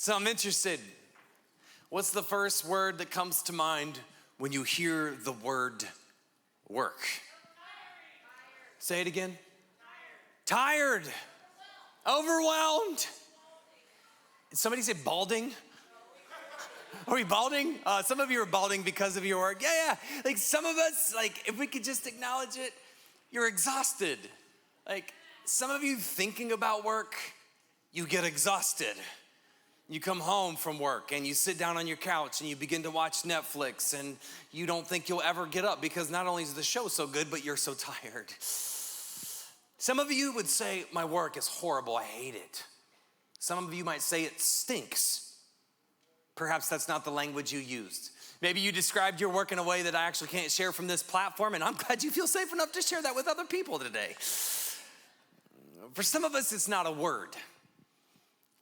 So I'm interested. What's the first word that comes to mind when you hear the word work? Say it again. Tired. Overwhelmed. Did somebody say balding? Are we balding? Some of you are balding because of your work. Yeah. Like some of us, like if we could just acknowledge it, you're exhausted. Like some of you thinking about work, you get exhausted. You come home from work and you sit down on your couch and you begin to watch Netflix and you don't think you'll ever get up because not only is the show so good, but you're so tired. Some of you would say, my work is horrible, I hate it. Some of you might say it stinks. Perhaps that's not the language you used. Maybe you described your work in a way that I actually can't share from this platform, and I'm glad you feel safe enough to share that with other people today. For some of us, it's not a word.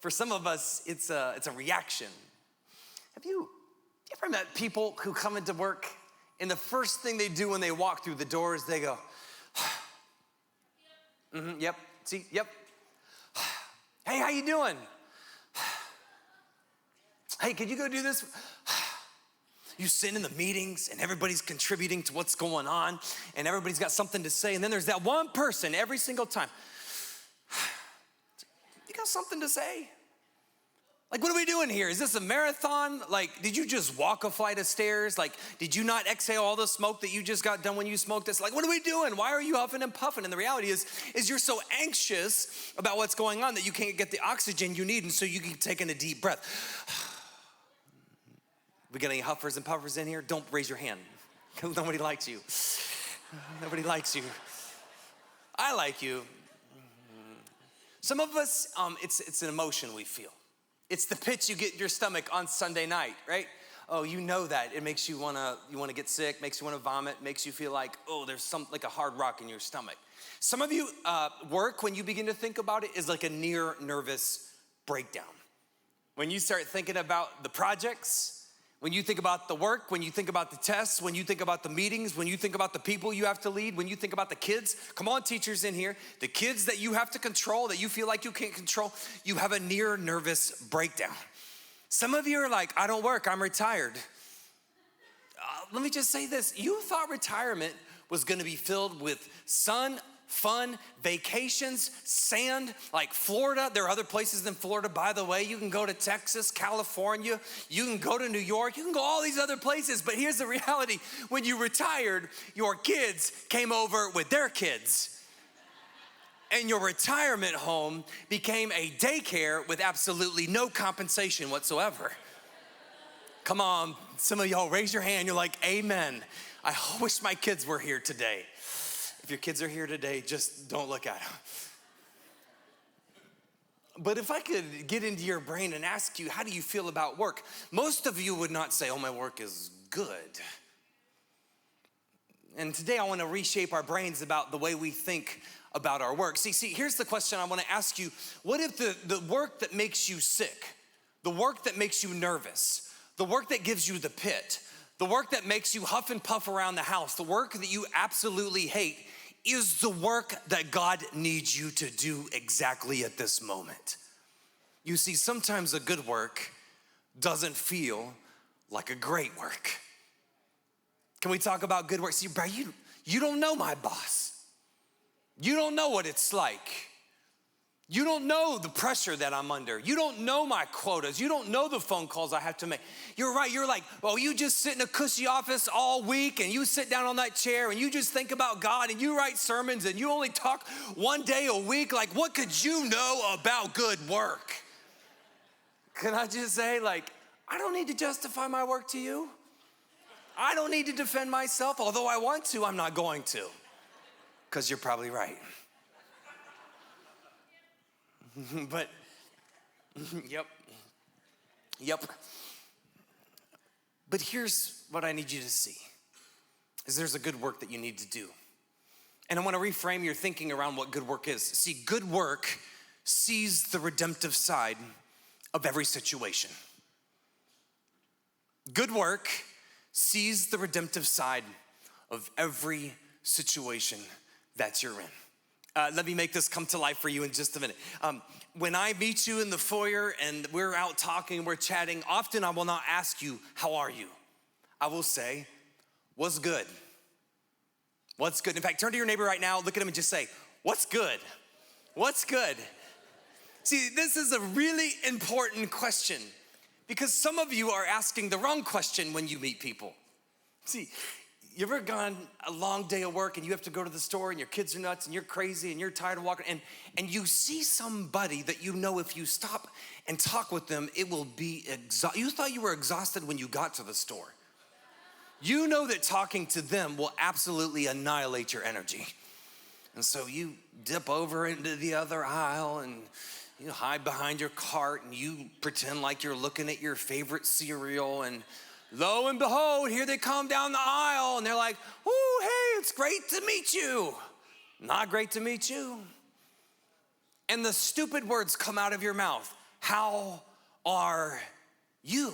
For some of us, it's a reaction. Have you ever met people who come into work and the first thing they do when they walk through the door is they go, yep, see, yep. Hey, how you doing? Hey, could you go do this? You sit in the meetings and everybody's contributing to what's going on and everybody's got something to say. And then there's that one person every single time. You got something to say? Like, what are we doing here? Is this a marathon? Like, did you just walk a flight of stairs? Like, did you not exhale all the smoke that you just got done when you smoked this? Like, what are we doing? Why are you huffing and puffing? And the reality is you're so anxious about what's going on that you can't get the oxygen you need. And so you keep taking a deep breath. We got any huffers and puffers in here? Don't raise your hand. Nobody likes you. Nobody likes you. I like you. Some of us, it's an emotion we feel. It's the pitch you get in your stomach on Sunday night, right? Oh, you know that. It makes you wanna get sick, makes you wanna vomit, makes you feel like, oh, there's like a hard rock in your stomach. Some of you, work, when you begin to think about it, is like a near nervous breakdown. When you start thinking about the projects, when you think about the work, when you think about the tests, when you think about the meetings, when you think about the people you have to lead, when you think about the kids, come on, teachers in here, the kids that you have to control, that you feel like you can't control, you have a near nervous breakdown. Some of you are like, I don't work, I'm retired. Let me just say this. You thought retirement was gonna be filled with sun, fun, vacations, sand, like Florida. There are other places than Florida, by the way. You can go to Texas, California. You can go to New York. You can go all these other places. But here's the reality. When you retired, your kids came over with their kids. And your retirement home became a daycare with absolutely no compensation whatsoever. Come on, some of y'all raise your hand. You're like, amen. I wish my kids were here today. If your kids are here today, just don't look at them. But if I could get into your brain and ask you, how do you feel about work? Most of you would not say, oh, my work is good. And today I want to reshape our brains about the way we think about our work. See, here's the question I want to ask you. What if the work that makes you sick, the work that makes you nervous, the work that gives you the pit, the work that makes you huff and puff around the house, the work that you absolutely hate, is the work that God needs you to do exactly at this moment? You see, sometimes a good work doesn't feel like a great work. Can we talk about good work? See, bro, you don't know my boss. You don't know what it's like. You don't know the pressure that I'm under. You don't know my quotas. You don't know the phone calls I have to make. You're right. You're like, well, you just sit in a cushy office all week and you sit down on that chair and you just think about God and you write sermons and you only talk one day a week. Like, what could you know about good work? Can I just say, like, I don't need to justify my work to you. I don't need to defend myself. Although I want to, I'm not going to. Because you're probably right. But, yep. But here's what I need you to see, is there's a good work that you need to do. And I want to reframe your thinking around what good work is. See, good work sees the redemptive side of every situation. Good work sees the redemptive side of every situation that you're in. Let me make this come to life for you in just a minute. When I meet you in the foyer and we're out talking, we're chatting, often I will not ask you, how are you? I will say, what's good? What's good? In fact, turn to your neighbor right now, look at him and just say, what's good? What's good? See, this is a really important question because some of you are asking the wrong question when you meet people. See, you ever gone a long day of work and you have to go to the store and your kids are nuts and you're crazy and you're tired of walking and you see somebody that you know if you stop and talk with them, it will be you thought you were exhausted when you got to the store. You know that talking to them will absolutely annihilate your energy. And so you dip over into the other aisle and you hide behind your cart and you pretend like you're looking at your favorite cereal, and lo and behold, here they come down the aisle and they're like, "Ooh, hey, it's great to meet you." Not great to meet you. And the stupid words come out of your mouth. How are you?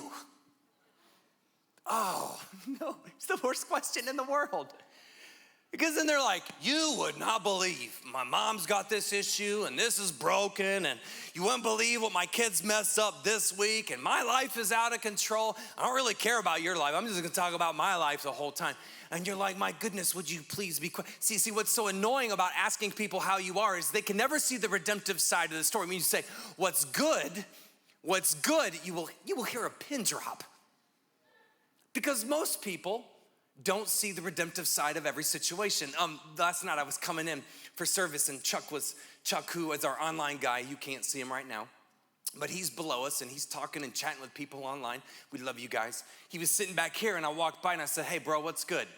Oh, no, it's the worst question in the world. Because then they're like, you would not believe my mom's got this issue and this is broken and you wouldn't believe what my kids messed up this week and my life is out of control. I don't really care about your life. I'm just gonna talk about my life the whole time. And you're like, my goodness, would you please be quiet? See, what's so annoying about asking people how you are is they can never see the redemptive side of the story. When you say, what's good, you will hear a pin drop. Because most people don't see the redemptive side of every situation. Last night I was coming in for service and Chuck, who is our online guy, you can't see him right now, but he's below us and he's talking and chatting with people online. We love you guys. He was sitting back here and I walked by and I said, "Hey bro, what's good?"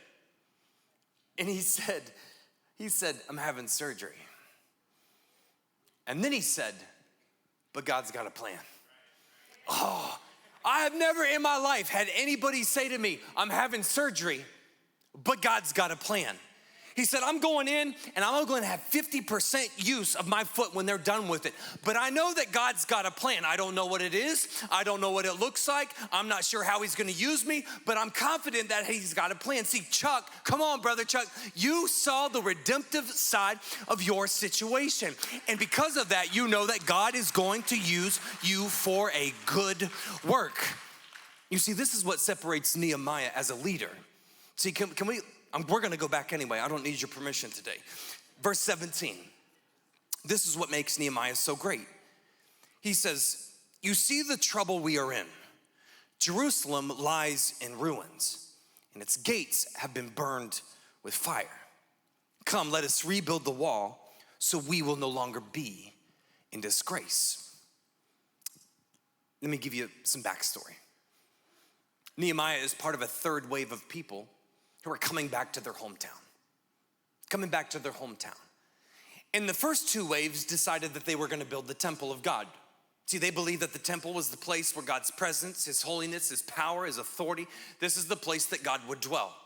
And he said, "I'm having surgery." And then he said, "But God's got a plan." Oh, I have never in my life had anybody say to me, "I'm having surgery, but God's got a plan." He said, "I'm going in and I'm going to have 50% use of my foot when they're done with it. But I know that God's got a plan. I don't know what it is. I don't know what it looks like. I'm not sure how he's going to use me, but I'm confident that he's got a plan." See, Chuck, come on, brother Chuck, you saw the redemptive side of your situation. And because of that, you know that God is going to use you for a good work. You see, this is what separates Nehemiah as a leader. See, can we... we're gonna go back anyway. I don't need your permission today. Verse 17. This is what makes Nehemiah so great. He says, "You see the trouble we are in. Jerusalem lies in ruins, and its gates have been burned with fire. Come, let us rebuild the wall so we will no longer be in disgrace." Let me give you some backstory. Nehemiah is part of a third wave of people who are coming back to their hometown. And the first two waves decided that they were gonna build the temple of God. See, they believed that the temple was the place where God's presence, his holiness, his power, his authority, this is the place that God would dwell.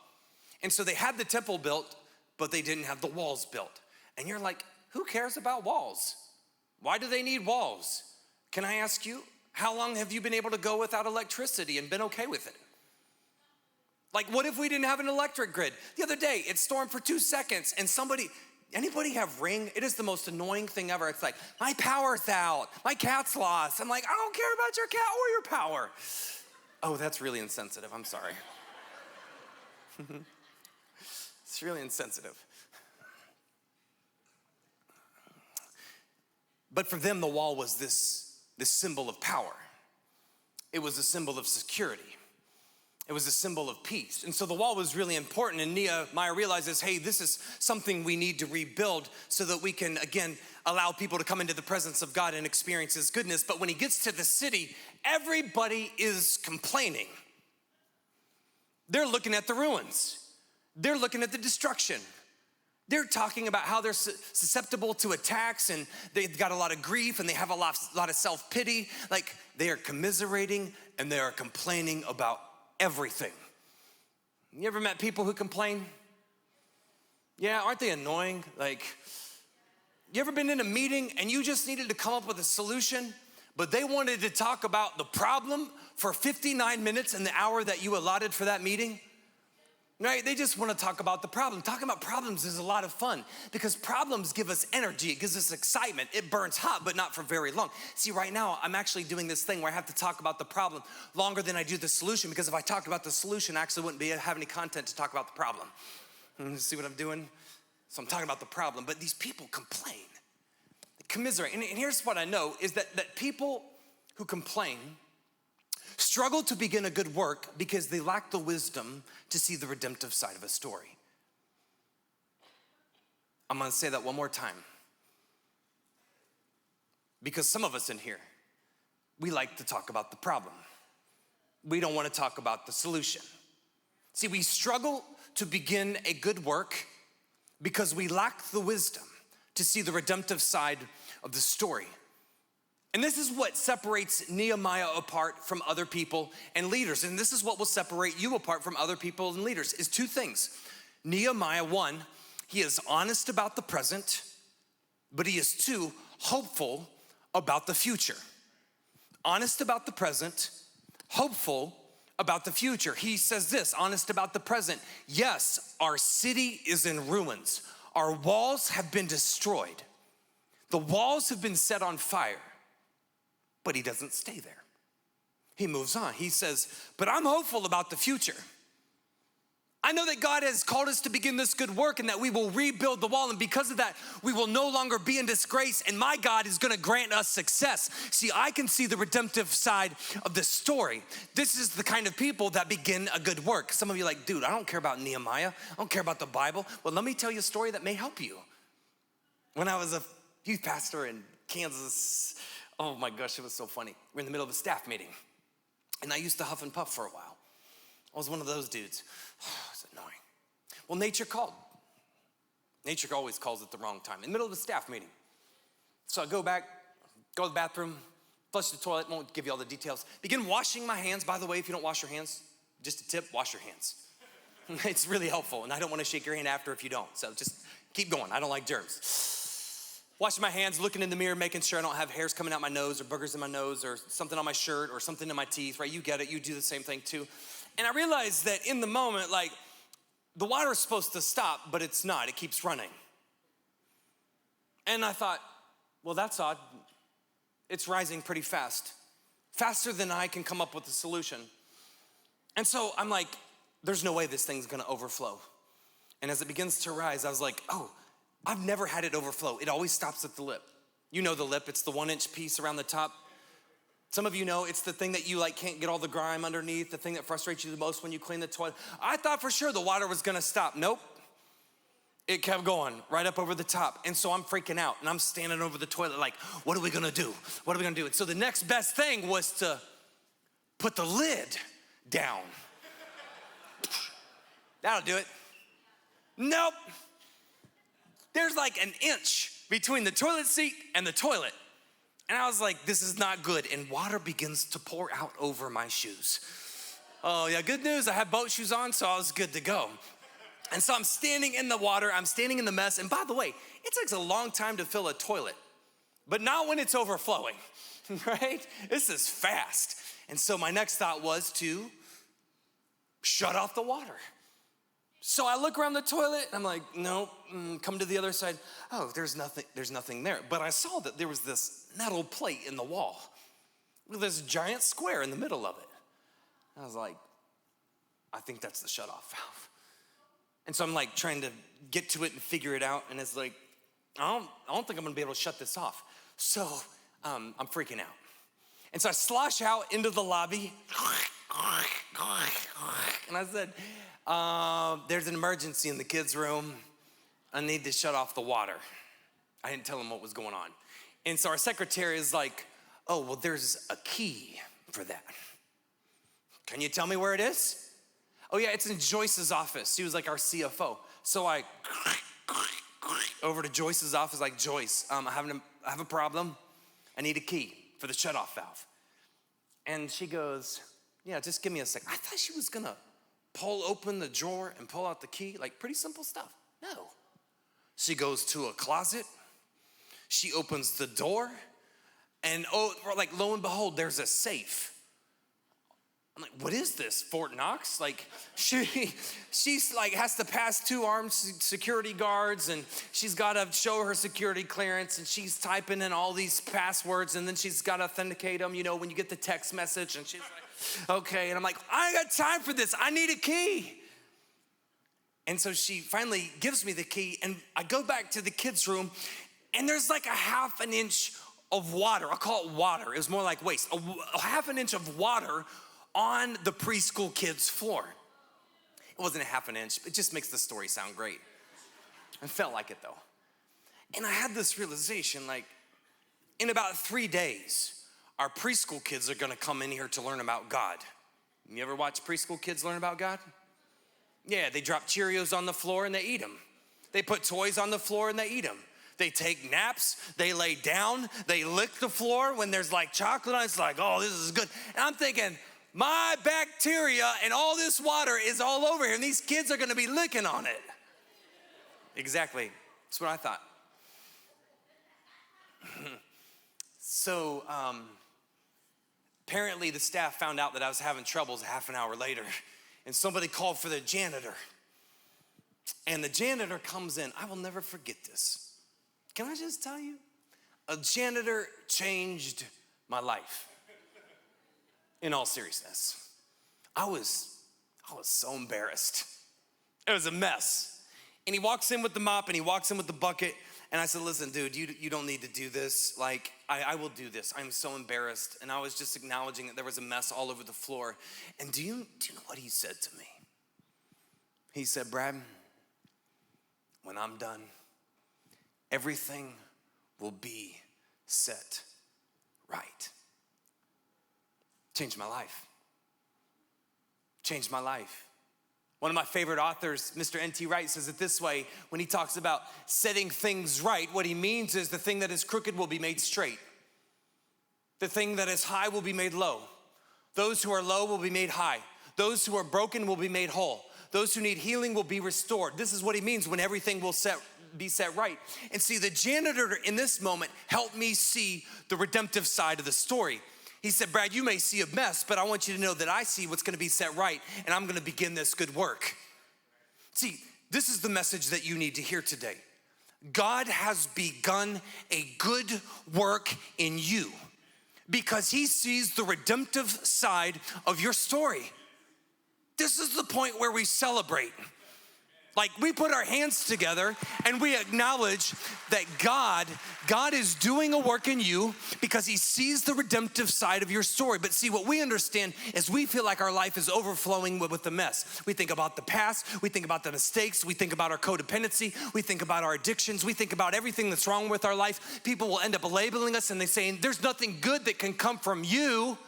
And so they had the temple built, but they didn't have the walls built. And you're like, who cares about walls? Why do they need walls? Can I ask you, how long have you been able to go without electricity and been okay with it? Like, what if we didn't have an electric grid? The other day, it stormed for 2 seconds and anybody have Ring? It is the most annoying thing ever. It's like, my power's out, my cat's lost. I'm like, I don't care about your cat or your power. Oh, that's really insensitive, I'm sorry. It's really insensitive. But for them, the wall was this symbol of power. It was a symbol of security. It was a symbol of peace. And so the wall was really important. And Nehemiah realizes, hey, this is something we need to rebuild so that we can, again, allow people to come into the presence of God and experience his goodness. But when he gets to the city, everybody is complaining. They're looking at the ruins. They're looking at the destruction. They're talking about how they're susceptible to attacks and they've got a lot of grief and they have a lot of self-pity. Like, they are commiserating and they are complaining about everything. You ever met people who complain? Yeah, aren't they annoying? Like, you ever been in a meeting and you just needed to come up with a solution, but they wanted to talk about the problem for 59 minutes in the hour that you allotted for that meeting? right? They just want to talk about the problem. Talking about problems is a lot of fun because problems give us energy. It gives us excitement. It burns hot, but not for very long. See, right now, I'm actually doing this thing where I have to talk about the problem longer than I do the solution, because if I talked about the solution, I actually wouldn't have any content to talk about the problem. See what I'm doing? So I'm talking about the problem, but these people complain. They commiserate. And here's what I know is that people who complain struggle to begin a good work because they lack the wisdom to see the redemptive side of a story. I'm gonna say that one more time. Because some of us in here, we like to talk about the problem. We don't wanna talk about the solution. See, we struggle to begin a good work because we lack the wisdom to see the redemptive side of the story. And this is what separates Nehemiah apart from other people and leaders. And this is what will separate you apart from other people and leaders, is two things. Nehemiah, one, he is honest about the present, but he is, two, hopeful about the future. Honest about the present, hopeful about the future. He says this, honest about the present. Yes, our city is in ruins. Our walls have been destroyed. The walls have been set on fire, but he doesn't stay there. He moves on. He says, but I'm hopeful about the future. I know that God has called us to begin this good work and that we will rebuild the wall. And because of that, we will no longer be in disgrace. And my God is gonna grant us success. See, I can see the redemptive side of the story. This is the kind of people that begin a good work. Some of you are like, dude, I don't care about Nehemiah. I don't care about the Bible. Well, let me tell you a story that may help you. When I was a youth pastor in Kansas, oh my gosh, it was so funny. We're in the middle of a staff meeting. And I used to huff and puff for a while. I was one of those dudes. It's annoying. Well, nature called. Nature always calls at the wrong time, in the middle of a staff meeting. So I go back, go to the bathroom, flush the toilet, won't give you all the details. Begin washing my hands. By the way, if you don't wash your hands, just a tip, wash your hands. It's really helpful, and I don't want to shake your hand after if you don't. So just keep going. I don't like germs. Washing my hands, looking in the mirror, making sure I don't have hairs coming out my nose or boogers in my nose or something on my shirt or something in my teeth, right? You get it. You do the same thing too. And I realized that in the moment, like, the water is supposed to stop, but it's not. It keeps running. And I thought, well, that's odd. It's rising pretty fast, faster than I can come up with a solution. And so I'm like, there's no way this thing's gonna overflow. And as it begins to rise, I was like, oh, I've never had it overflow. It always stops at the lip. You know the lip, it's the 1-inch piece around the top. Some of you know it's the thing that you like can't get all the grime underneath, the thing that frustrates you the most when you clean the toilet. I thought for sure the water was gonna stop. Nope. It kept going right up over the top. And so I'm freaking out and I'm standing over the toilet like, what are we gonna do? What are we gonna do? And so the next best thing was to put the lid down. That'll do it. Nope. There's like an inch between the toilet seat and the toilet. And I was like, this is not good. And water begins to pour out over my shoes. Oh yeah, good news, I have boat shoes on, so I was good to go. And so I'm standing in the water, I'm standing in the mess. And by the way, it takes a long time to fill a toilet, but not when it's overflowing, right? This is fast. And so my next thought was to shut off the water. So I look around the toilet and I'm like, nope, come to the other side. Oh, there's nothing there. But I saw that there was this metal plate in the wall with this giant square in the middle of it. I was like, I think that's the shutoff valve. And so I'm like trying to get to it and figure it out. And it's like, I don't think I'm gonna be able to shut this off. So I'm freaking out. And so I slosh out into the lobby. And I said, there's an emergency in the kids' room. I need to shut off the water. I didn't tell them what was going on. And so our secretary is like, oh, well, there's a key for that. Can you tell me where it is? Oh yeah, it's in Joyce's office. She was like our CFO. So I over to Joyce's office, like, Joyce, I have a problem. I need a key for the shutoff valve. And she goes, yeah, just give me a second. I thought she was gonna pull open the drawer and pull out the key, like pretty simple stuff. No. She goes to a closet, she opens the door, and like lo and behold, there's a safe I'm like, what is this, Fort Knox? Like, she's like has to pass 2 armed security guards, and she's got to show her security clearance, and she's typing in all these passwords, and then she's got to authenticate them, you know, when you get the text message, and she's like, okay. And I'm like, I ain't got time for this. I need a key. And so she finally gives me the key, and I go back to the kids' room, and there's like a half an inch of water. I'll call it water. It was more like waste. A half an inch of water on the preschool kids' floor. It wasn't a half an inch. It just makes the story sound great. It felt like it though. And I had this realization, like, in about 3 days, our preschool kids are gonna come in here to learn about God. You ever watch preschool kids learn about God? Yeah, they drop Cheerios on the floor and they eat them. They put toys on the floor and they eat them. They take naps, they lay down, they lick the floor when there's like chocolate on it. It's like, oh, this is good. And I'm thinking, my bacteria and all this water is all over here, and these kids are gonna be licking on it. Exactly, that's what I thought. So apparently the staff found out that I was having troubles a half an hour later, and somebody called for the janitor. And the janitor comes in. I will never forget this. Can I just tell you? A janitor changed my life. In all seriousness, I was so embarrassed. It was a mess. And he walks in with the mop and he walks in with the bucket. And I said, listen, dude, you don't need to do this. Like, I will do this. I'm so embarrassed. And I was just acknowledging that there was a mess all over the floor. And do you know what he said to me? He said, Brad, when I'm done, everything will be set right. Changed my life. Changed my life. One of my favorite authors, Mr. N.T. Wright, says it this way when he talks about setting things right. What he means is the thing that is crooked will be made straight. The thing that is high will be made low. Those who are low will be made high. Those who are broken will be made whole. Those who need healing will be restored. This is what he means when everything will be set right. And see, the janitor in this moment helped me see the redemptive side of the story. He said, Brad, you may see a mess, but I want you to know that I see what's gonna be set right, and I'm gonna begin this good work. See, this is the message that you need to hear today. God has begun a good work in you because he sees the redemptive side of your story. This is the point where we celebrate. Like, we put our hands together and we acknowledge that God is doing a work in you because he sees the redemptive side of your story. But see, what we understand is we feel like our life is overflowing with the mess. We think about the past, we think about the mistakes, we think about our codependency, we think about our addictions, we think about everything that's wrong with our life. People will end up labeling us and they saying, there's nothing good that can come from you.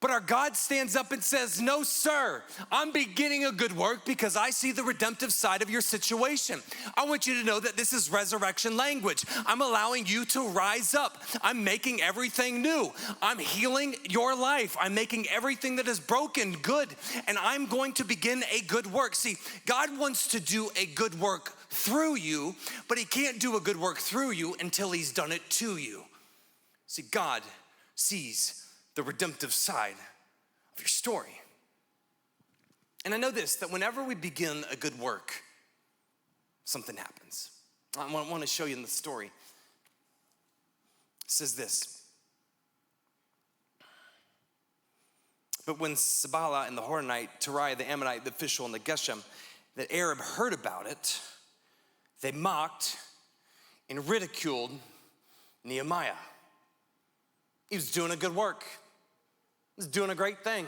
But our God stands up and says, no, sir, I'm beginning a good work because I see the redemptive side of your situation. I want you to know that this is resurrection language. I'm allowing you to rise up. I'm making everything new. I'm healing your life. I'm making everything that is broken good, and I'm going to begin a good work. See, God wants to do a good work through you, but he can't do a good work through you until he's done it to you. See, God sees the redemptive side of your story. And I know this, that whenever we begin a good work, something happens. I want to show you in the story. It says this. But when Sabala and the Horonite, Teriah the Ammonite, the official, and the Geshem, the Arab heard about it, they mocked and ridiculed Nehemiah. He was doing a good work. He was doing a great thing.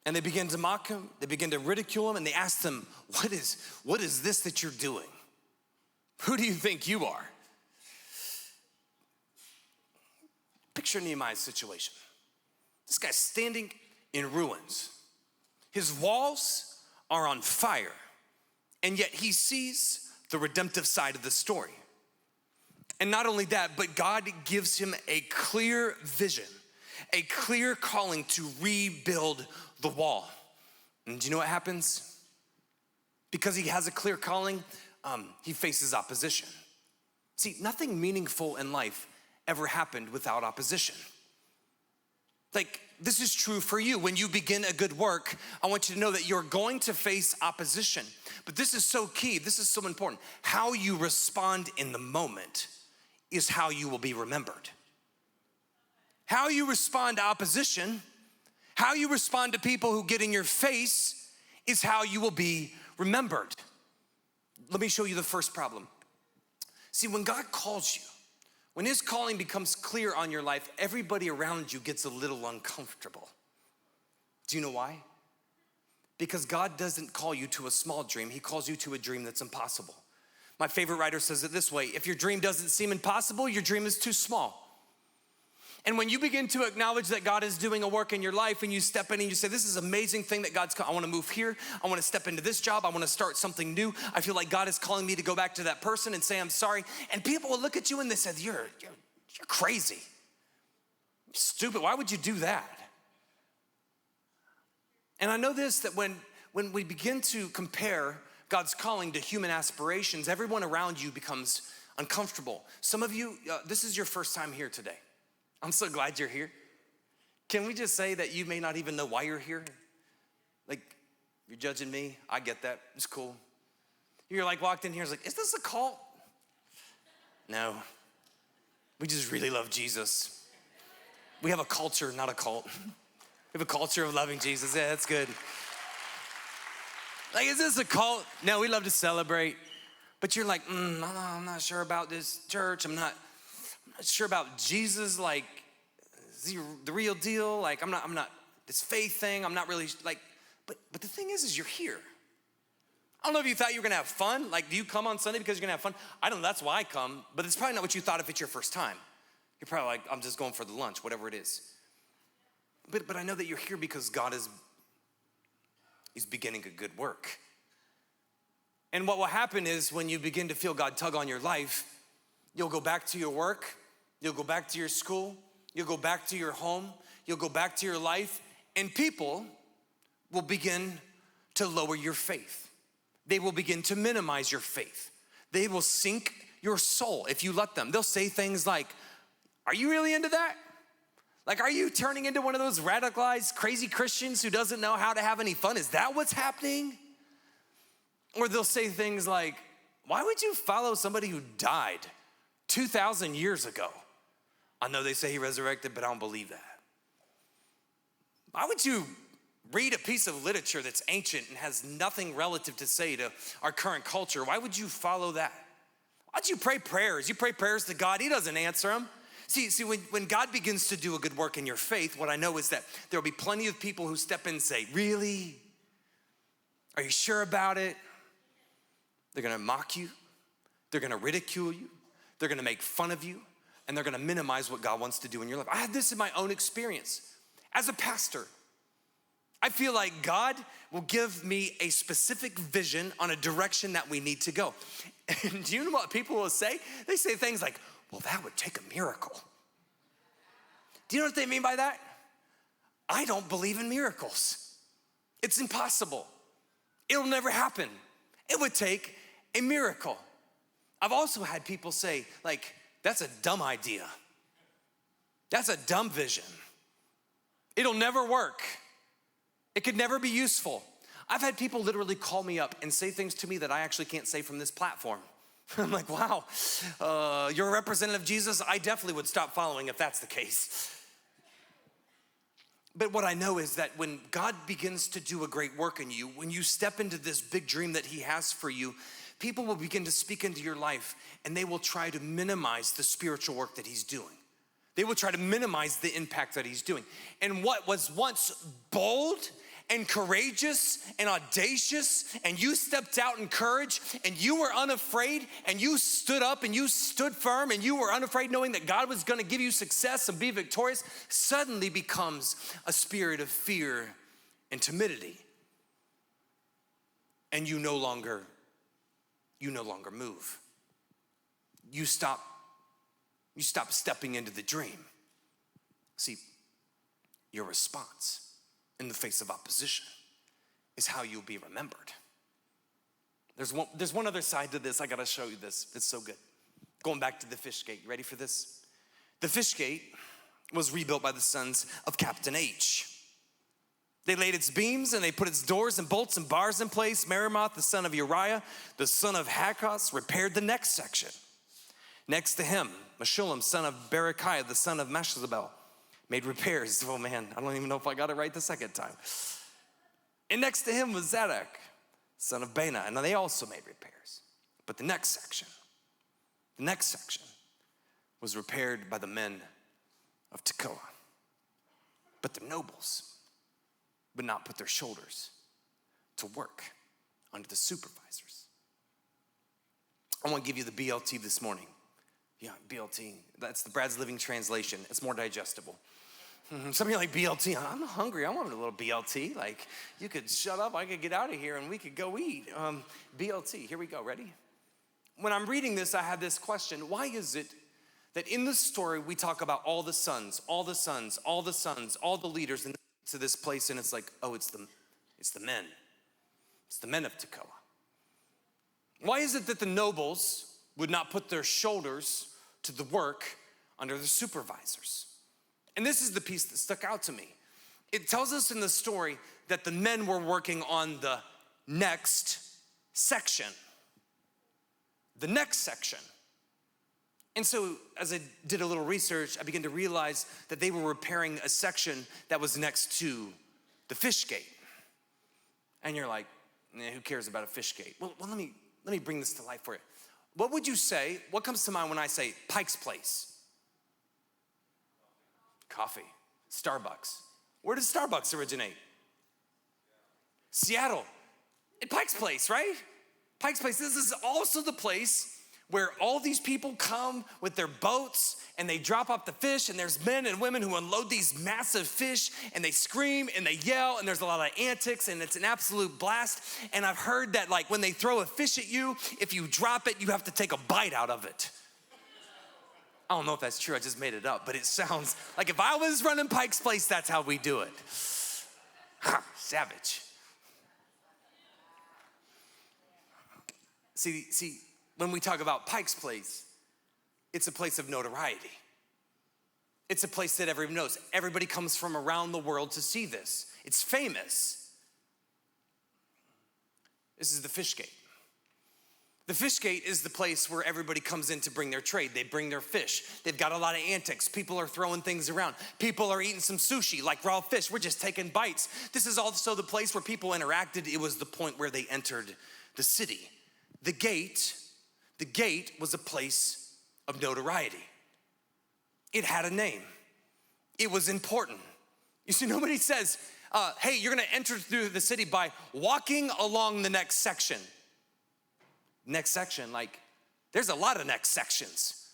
And they began to mock him, they began to ridicule him, and they asked him, what is this that you're doing? Who do you think you are? Picture Nehemiah's situation. This guy's standing in ruins. His walls are on fire, and yet he sees the redemptive side of the story. And not only that, but God gives him a clear vision, a clear calling to rebuild the wall. And do you know what happens? Because he has a clear calling, he faces opposition. See, nothing meaningful in life ever happened without opposition. Like, this is true for you. When you begin a good work, I want you to know that you're going to face opposition. But this is so key. This is so important. How you respond in the moment is how you will be remembered. How you respond to opposition, how you respond to people who get in your face is how you will be remembered. Let me show you the first problem. See, when God calls you, when his calling becomes clear on your life, everybody around you gets a little uncomfortable. Do you know why? Because God doesn't call you to a small dream. He calls you to a dream that's impossible. My favorite writer says it this way: if your dream doesn't seem impossible, your dream is too small. And when you begin to acknowledge that God is doing a work in your life and you step in and you say, this is an amazing thing that God's, I wanna move here, I wanna step into this job, I wanna start something new, I feel like God is calling me to go back to that person and say, I'm sorry. And people will look at you and they say, you're crazy. You're stupid, why would you do that? And I know this, that when we begin to compare God's calling to human aspirations, everyone around you becomes uncomfortable. Some of you, this is your first time here today. I'm so glad you're here. Can we just say that you may not even know why you're here? Like, you're judging me, I get that, it's cool. You're like walked in here, it's like, is this a cult? No, we just really love Jesus. We have a culture, not a cult. We have a culture of loving Jesus, yeah, that's good. Like, is this a cult? No, we love to celebrate. But you're like, I'm not sure about this church, I'm not sure about Jesus, like, is he the real deal? Like, I'm not, this faith thing, I'm not really, like, but the thing is you're here. I don't know if you thought you were gonna have fun. Like, do you come on Sunday because you're gonna have fun? I don't know, that's why I come, but it's probably not what you thought if it's your first time. You're probably like, I'm just going for the lunch, whatever it is. But I know that you're here because God he's beginning a good work. And what will happen is when you begin to feel God tug on your life, you'll go back to your work, you'll go back to your school, you'll go back to your home, you'll go back to your life, and people will begin to lower your faith. They will begin to minimize your faith. They will sink your soul if you let them. They'll say things like, are you really into that? Like, are you turning into one of those radicalized, crazy Christians who doesn't know how to have any fun? Is that what's happening? Or they'll say things like, why would you follow somebody who died 2,000 years ago? I know they say he resurrected, but I don't believe that. Why would you read a piece of literature that's ancient and has nothing relative to say to our current culture? Why would you follow that? Why'd you pray prayers? You pray prayers to God, he doesn't answer them. See, when God begins to do a good work in your faith, what I know is that there'll be plenty of people who step in and say, really? Are you sure about it? They're gonna mock you. They're gonna ridicule you. They're gonna make fun of you. And they're gonna minimize what God wants to do in your life. I had this in my own experience. As a pastor, I feel like God will give me a specific vision on a direction that we need to go. And do you know what people will say? They say things like, well, that would take a miracle. Do you know what they mean by that? I don't believe in miracles. It's impossible. It'll never happen. It would take a miracle. I've also had people say, like, that's a dumb idea. That's a dumb vision. It'll never work. It could never be useful. I've had people literally call me up and say things to me that I actually can't say from this platform. I'm like, wow, you're a representative of Jesus? I definitely would stop following if that's the case. But what I know is that when God begins to do a great work in you, when you step into this big dream that he has for you, people will begin to speak into your life and they will try to minimize the spiritual work that he's doing. They will try to minimize the impact that he's doing. And what was once bold and courageous and audacious, and you stepped out in courage and you were unafraid and you stood up and you stood firm and you were unafraid knowing that God was gonna give you success and be victorious, suddenly becomes a spirit of fear and timidity. And you no longer move. You stop stepping into the dream. See, your response in the face of opposition is how you'll be remembered. There's one other side to this. I gotta show you this. It's so good. Going back to the fish gate. You ready for this? The fish gate was rebuilt by the sons of Captain H. They laid its beams and they put its doors and bolts and bars in place. Meremoth, the son of Uriah, the son of Hakos, repaired the next section. Next to him, Meshullam, son of Berechiah, the son of Meshezabel, made repairs. Oh man, I don't even know if I got it right the second time. And next to him was Zadok, son of Bana, and they also made repairs. But the next section was repaired by the men of Tekoa. But the nobles would not put their shoulders to work under the supervisors. I want to give you the BLT this morning. Yeah, BLT. That's the Brad's Living Translation. It's more digestible. Some of you are like, BLT, I'm hungry. I want a little BLT. Like, you could shut up, I could get out of here, and we could go eat. BLT, here we go, ready? When I'm reading this, I had this question. Why is it that in the story, we talk about all the sons, all the sons, all the sons, all the leaders, and to this place, and it's like, oh, it's the men. It's the men of Tekoa. Why is it that the nobles would not put their shoulders to the work under the supervisors? And this is the piece that stuck out to me. It tells us in the story that the men were working on the next section. The next section. And so as I did a little research, I began to realize that they were repairing a section that was next to the fish gate. And you're like, who cares about a fish gate? Well, let me bring this to life for you. What would you say, what comes to mind when I say Pike's Place? Coffee. Starbucks. Where did Starbucks originate? Seattle. At Pike's Place, right? Pike's Place. This is also the place where all these people come with their boats and they drop off the fish, and there's men and women who unload these massive fish, and they scream and they yell, and there's a lot of antics, and it's an absolute blast. And I've heard that like when they throw a fish at you, if you drop it, you have to take a bite out of it. I don't know if that's true, I just made it up, but it sounds like if I was running Pike's Place, that's how we do it. Savage. See, when we talk about Pike's Place, it's a place of notoriety. It's a place that everyone knows. Everybody comes from around the world to see this. It's famous. This is the fish gate. The fish gate is the place where everybody comes in to bring their trade. They bring their fish. They've got a lot of antics. People are throwing things around. People are eating some sushi, like raw fish. We're just taking bites. This is also the place where people interacted. It was the point where they entered the city. The gate was a place of notoriety. It had a name. It was important. You see, nobody says, hey, you're gonna enter through the city by walking along the next section. Next section, like, there's a lot of next sections.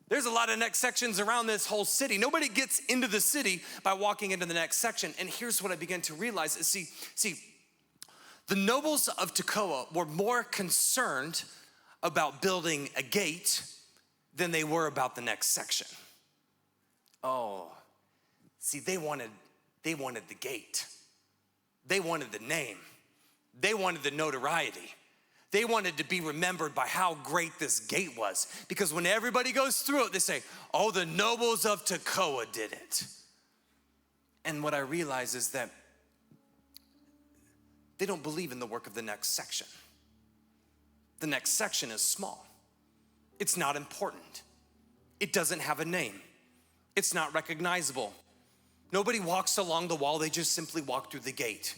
There's a lot of next sections around this whole city. Nobody gets into the city by walking into the next section. And here's what I began to realize is, see, the nobles of Tekoa were more concerned about building a gate than they were about the next section. Oh, see, they wanted the gate. They wanted the name. They wanted the notoriety. They wanted to be remembered by how great this gate was. Because when everybody goes through it, they say, oh, the nobles of Tekoa did it. And what I realize is that they don't believe in the work of the next section. The next section is small. It's not important. It doesn't have a name. It's not recognizable. Nobody walks along the wall, they just simply walk through the gate.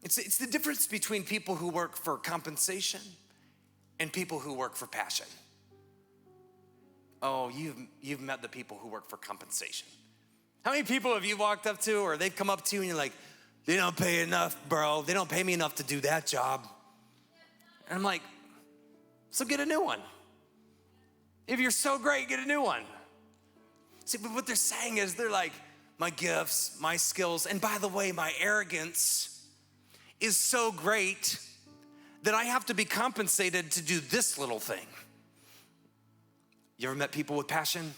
It's the difference between people who work for compensation and people who work for passion. Oh, you've met the people who work for compensation. How many people have you walked up to, or they've come up to you and you're like, they don't pay enough, bro. They don't pay me enough to do that job. And I'm like, so get a new one. If you're so great, get a new one. See, but what they're saying is they're like, my gifts, my skills, and by the way, my arrogance is so great that I have to be compensated to do this little thing. You ever met people with passion?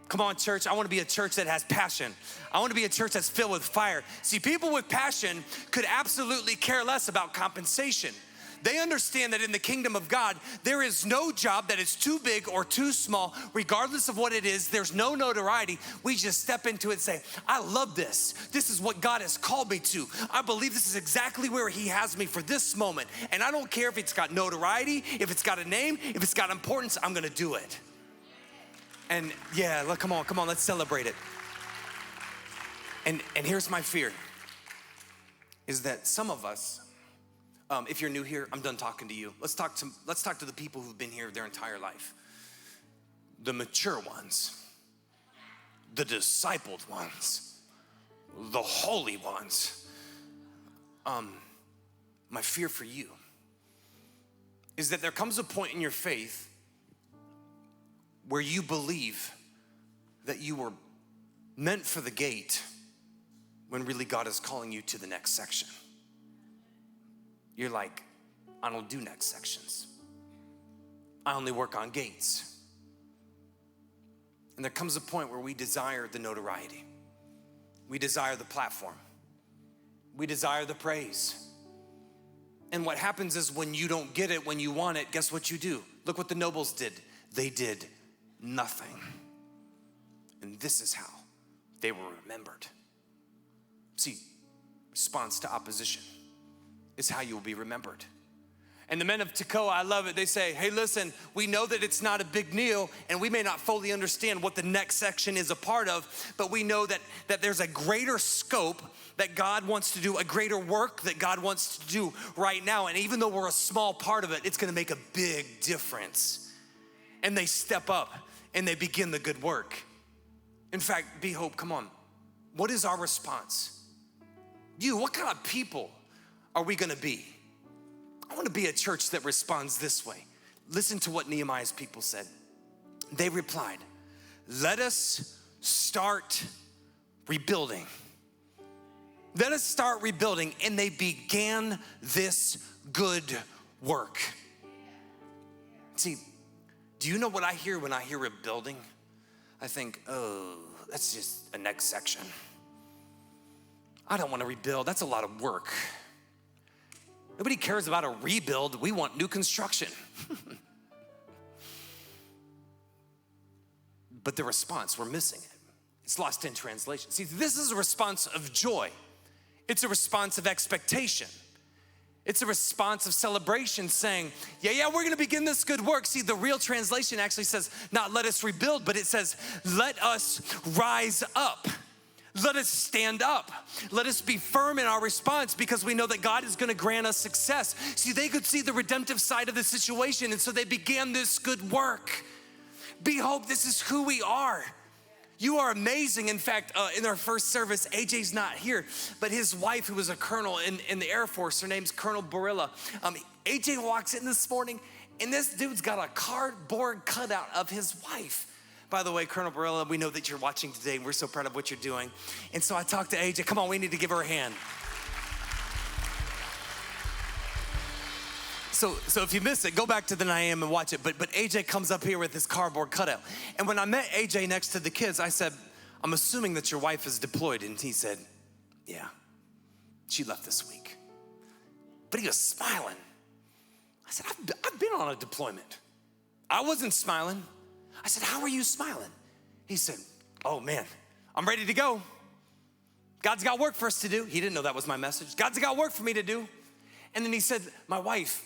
Come on, church, I wanna be a church that has passion. I wanna be a church that's filled with fire. See, people with passion could absolutely care less about compensation. They understand that in the kingdom of God, there is no job that is too big or too small, regardless of what it is. There's no notoriety. We just step into it and say, I love this. This is what God has called me to. I believe this is exactly where he has me for this moment. And I don't care if it's got notoriety, if it's got a name, if it's got importance, I'm gonna do it. And yeah, look, come on, let's celebrate it. And here's my fear, is that some of us, if you're new here, I'm done talking to you. Let's talk to the people who've been here their entire life. The mature ones, the discipled ones, the holy ones. My fear for you is that there comes a point in your faith where you believe that you were meant for the gate when really God is calling you to the next section. You're like, I don't do next sections. I only work on gates. And there comes a point where we desire the notoriety. We desire the platform. We desire the praise. And what happens is when you don't get it, when you want it, guess what you do? Look what the nobles did. They did nothing. And this is how they were remembered. See, response to opposition is how you will be remembered. And the men of Tekoa, I love it. They say, hey, listen, we know that it's not a big deal, and we may not fully understand what the next section is a part of, but we know that there's a greater scope that God wants to do, a greater work that God wants to do right now. And even though we're a small part of it, it's gonna make a big difference. And they step up and they begin the good work. In fact, Be Hope, come on. What is our response? What kind of people are we gonna be? I wanna be a church that responds this way. Listen to what Nehemiah's people said. They replied, let us start rebuilding. Let us start rebuilding. And they began this good work. See, do you know what I hear when I hear rebuilding? I think, oh, that's just a next section. I don't want to rebuild. That's a lot of work. Nobody cares about a rebuild. We want new construction. But the response, we're missing it. It's lost in translation. See, this is a response of joy. It's a response of expectation. It's a response of celebration saying, yeah, we're gonna begin this good work. See, the real translation actually says, not let us rebuild, but it says, let us rise up. Let us stand up. Let us be firm in our response because we know that God is gonna grant us success. See, they could see the redemptive side of the situation, and so they began this good work. Be Hope, this is who we are. You are amazing. In fact, in our first service, AJ's not here, but his wife, who was a colonel in the Air Force, her name's Colonel Barilla. AJ walks in this morning, and this dude's got a cardboard cutout of his wife. By the way, Colonel Barilla, we know that you're watching today, and we're so proud of what you're doing. And so I talked to AJ. Come on, we need to give her a hand. So if you miss it, go back to the 9 a.m. and watch it. But AJ comes up here with his cardboard cutout. And when I met AJ next to the kids, I said, I'm assuming that your wife is deployed. And he said, yeah, she left this week. But he was smiling. I said, I've been on a deployment. I wasn't smiling. I said, how are you smiling? He said, oh man, I'm ready to go. God's got work for us to do. He didn't know that was my message. God's got work for me to do. And then he said, my wife,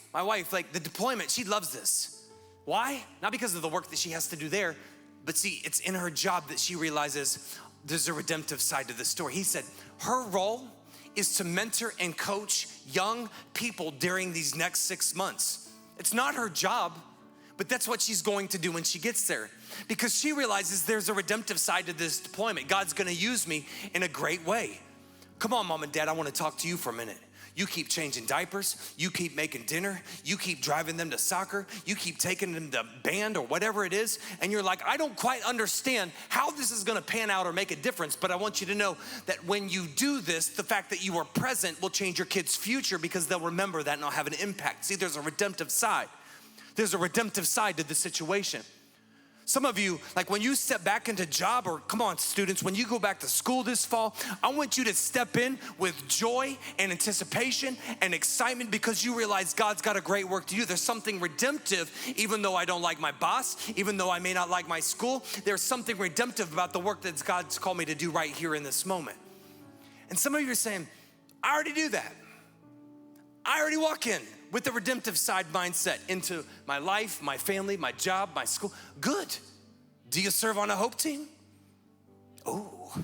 like the deployment, she loves this. Why? Not because of the work that she has to do there, but see, it's in her job that she realizes there's a redemptive side to the story. He said, her role is to mentor and coach young people during these next 6 months. It's not her job, but that's what she's going to do when she gets there, because she realizes there's a redemptive side to this deployment. God's gonna use me in a great way. Come on, mom and dad, I wanna talk to you for a minute. You keep changing diapers, you keep making dinner, you keep driving them to soccer, you keep taking them to band or whatever it is, and you're like, I don't quite understand how this is gonna pan out or make a difference, but I want you to know that when you do this, the fact that you are present will change your kids' future because they'll remember that and it'll have an impact. See, there's a redemptive side. There's a redemptive side to the situation. Some of you, like when you step back into job, or come on students, when you go back to school this fall, I want you to step in with joy and anticipation and excitement because you realize God's got a great work to do. There's something redemptive, even though I don't like my boss, even though I may not like my school, there's something redemptive about the work that God's called me to do right here in this moment. And some of you are saying, I already do that. I already walk in with the redemptive side mindset into my life, my family, my job, my school. Good. Do you serve on a hope team? Oh,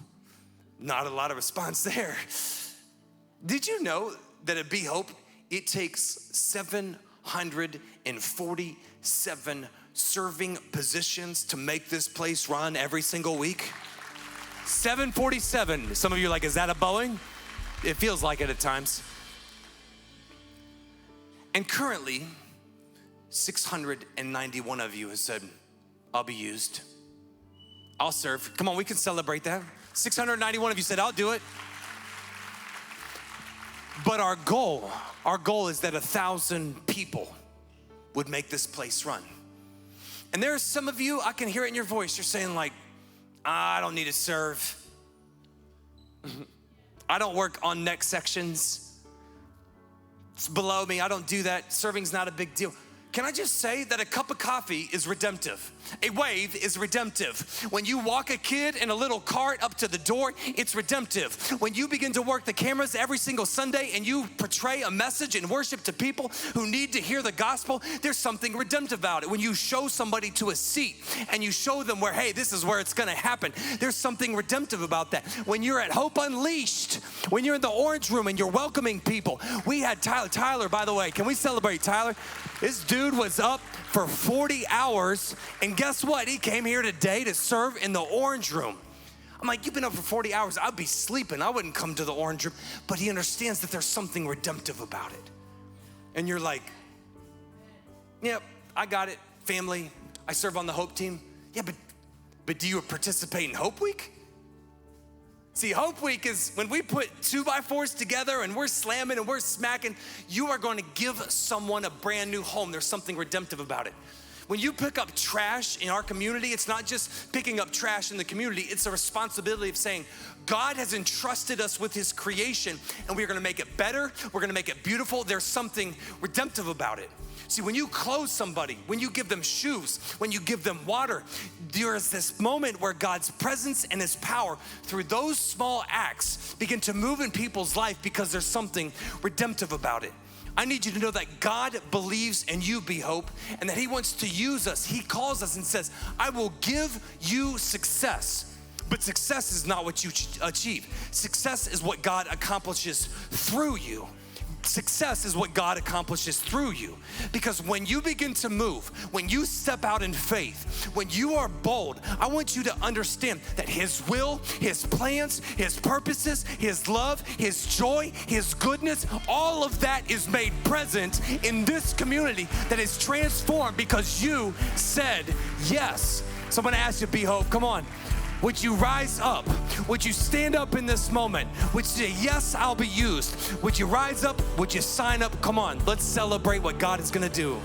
not a lot of response there. Did you know that at Be Hope, it takes 747 serving positions to make this place run every single week? 747. Some of you are like, is that a Boeing? It feels like it at times. And currently, 691 of you have said, I'll be used. I'll serve. Come on, we can celebrate that. 691 of you said, I'll do it. But our goal is that 1,000 people would make this place run. And there are some of you, I can hear it in your voice, you're saying like, I don't need to serve. I don't work on next sections. It's below me, I don't do that. Serving's not a big deal. Can I just say that a cup of coffee is redemptive? A wave is redemptive. When you walk a kid in a little cart up to the door, it's redemptive. When you begin to work the cameras every single Sunday and you portray a message and worship to people who need to hear the gospel, there's something redemptive about it. When you show somebody to a seat and you show them where, hey, this is where it's gonna happen, there's something redemptive about that. When you're at Hope Unleashed, when you're in the orange room and you're welcoming people, we had Tyler, by the way, can we celebrate Tyler? This dude was up for 40 hours, and guess what? He came here today to serve in the orange room. I'm like, you've been up for 40 hours. I'd be sleeping. I wouldn't come to the orange room. But he understands that there's something redemptive about it. And you're like, yep, I got it. Family, I serve on the Hope team. Yeah, but do you participate in Hope Week? See, Hope Week is when we put 2x4s together and we're slamming and we're smacking, you are going to give someone a brand new home. There's something redemptive about it. When you pick up trash in our community, it's not just picking up trash in the community, it's a responsibility of saying, God has entrusted us with his creation and we're gonna make it better, we're gonna make it beautiful. There's something redemptive about it. See, when you clothe somebody, when you give them shoes, when you give them water, there is this moment where God's presence and his power through those small acts begin to move in people's life because there's something redemptive about it. I need you to know that God believes in you, Be Hope, and that he wants to use us. He calls us and says, I will give you success. But success is not what you achieve. Success is what God accomplishes through you. Success is what God accomplishes through you. Because when you begin to move, when you step out in faith, when you are bold, I want you to understand that his will, his plans, his purposes, his love, his joy, his goodness, all of that is made present in this community that is transformed because you said yes. So I'm gonna ask you, Be Hope, come on. Would you rise up? Would you stand up in this moment? Would you say, yes, I'll be used? Would you rise up? Would you sign up? Come on, let's celebrate what God is gonna do.